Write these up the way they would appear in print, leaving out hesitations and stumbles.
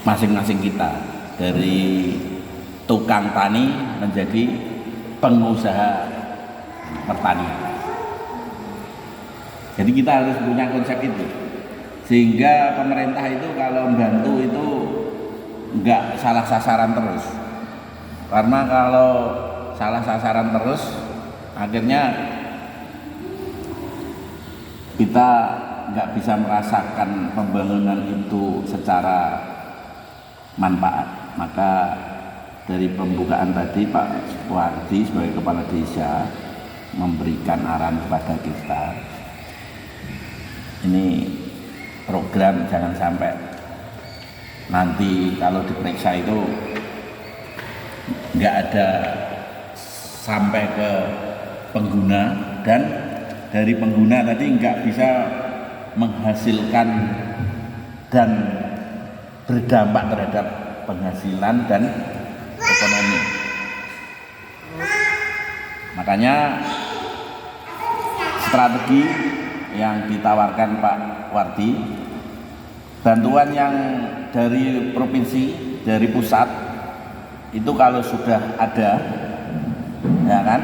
masing-masing kita, dari tukang tani menjadi pengusaha pertanian. Jadi kita harus punya konsep itu, sehingga pemerintah itu kalau membantu itu enggak salah sasaran terus. Karena kalau salah sasaran terus, akhirnya kita nggak bisa merasakan pembangunan itu secara manfaat. Maka dari pembukaan tadi Pak Wardi sebagai kepala desa memberikan arahan kepada kita, ini program jangan sampai nanti kalau diperiksa itu nggak ada sampai ke pengguna, dan dari pengguna tadi nggak bisa menghasilkan dan berdampak terhadap penghasilan dan ekonomi. Makanya strategi yang ditawarkan Pak Wardi, bantuan yang dari provinsi, dari pusat itu kalau sudah ada, ya kan,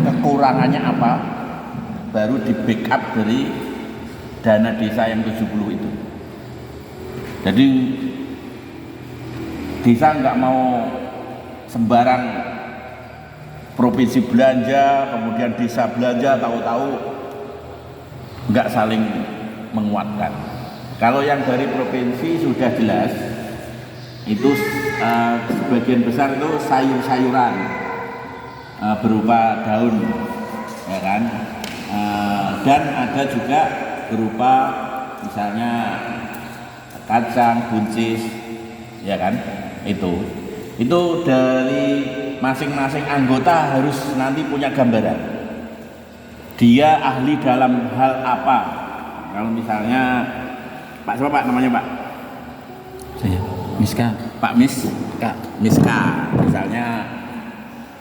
kekurangannya apa, baru di backup dari dana desa yang 70 itu. Jadi desa nggak mau sembarang provinsi belanja, kemudian desa belanja, tahu-tahu nggak saling menguatkan. Kalau yang dari provinsi sudah jelas, itu sebagian besar itu sayur-sayuran berupa daun, ya kan, dan ada juga berupa misalnya kacang, buncis, ya kan, itu dari masing-masing anggota harus nanti punya gambaran dia ahli dalam hal apa. Kalau misalnya Pak siapa Pak namanya Pak? Saya Miska. Pak Miska misalnya,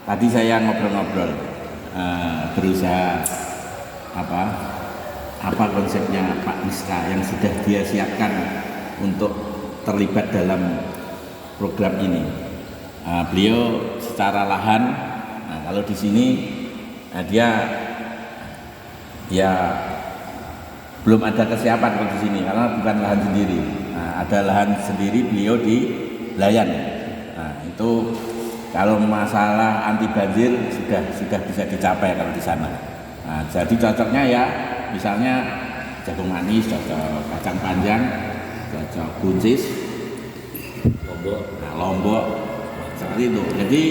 tadi saya ngobrol-ngobrol berusaha apa konsepnya Pak Miska yang sudah dia siapkan untuk terlibat dalam program ini. Beliau secara lahan, kalau di sini dia ya belum ada kesiapan kalau di sini karena bukan lahan sendiri. Ada lahan sendiri beliau di Layan. Itu kalau masalah anti banjir sudah bisa dicapai kalau di sana. Jadi cocoknya ya misalnya jagung manis cocok, kacang panjang cocok, buncis, lombok seperti itu. Jadi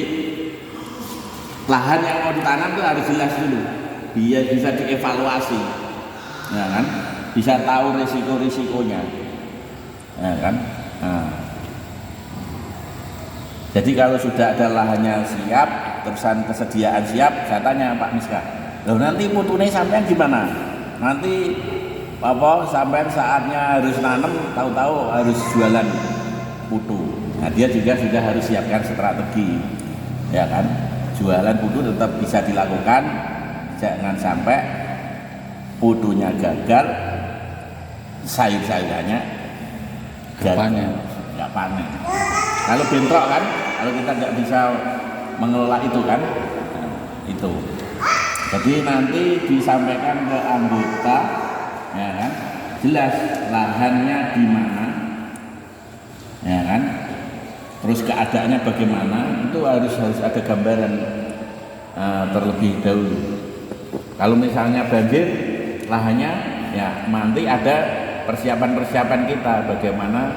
lahan yang mau ditanam itu harus jelas dulu, biar bisa dievaluasi, ya kan, bisa tahu risiko-risikonya, ya kan. Jadi kalau sudah ada lahannya siap, terusan kesediaan siap, saya tanya Pak Miska, loh nanti mutunya sampean gimana? Nanti sampean saatnya harus nanam, tahu-tahu harus jualan putu. Nah dia juga sudah harus siapkan strategi, ya kan, jualan putu tetap bisa dilakukan, jangan sampai putunya gagal, sayur-sayurannya nggak panen. Kalau bentrok kan, kalau kita nggak bisa mengelola itu kan, itu. Jadi nanti disampaikan ke anggota, ya kan, jelas lahannya di mana, ya kan, terus keadaannya bagaimana, itu harus ada gambaran terlebih dahulu. Kalau misalnya banjir lahannya, ya nanti ada persiapan kita bagaimana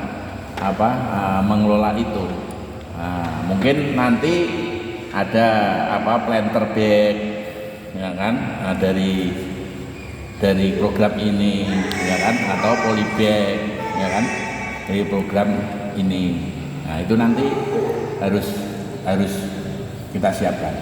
mengelola itu. Mungkin nanti ada planter bag, ya kan, dari program ini, ya kan, atau polybag, ya kan, dari program ini. Nah itu nanti harus kita siapkan.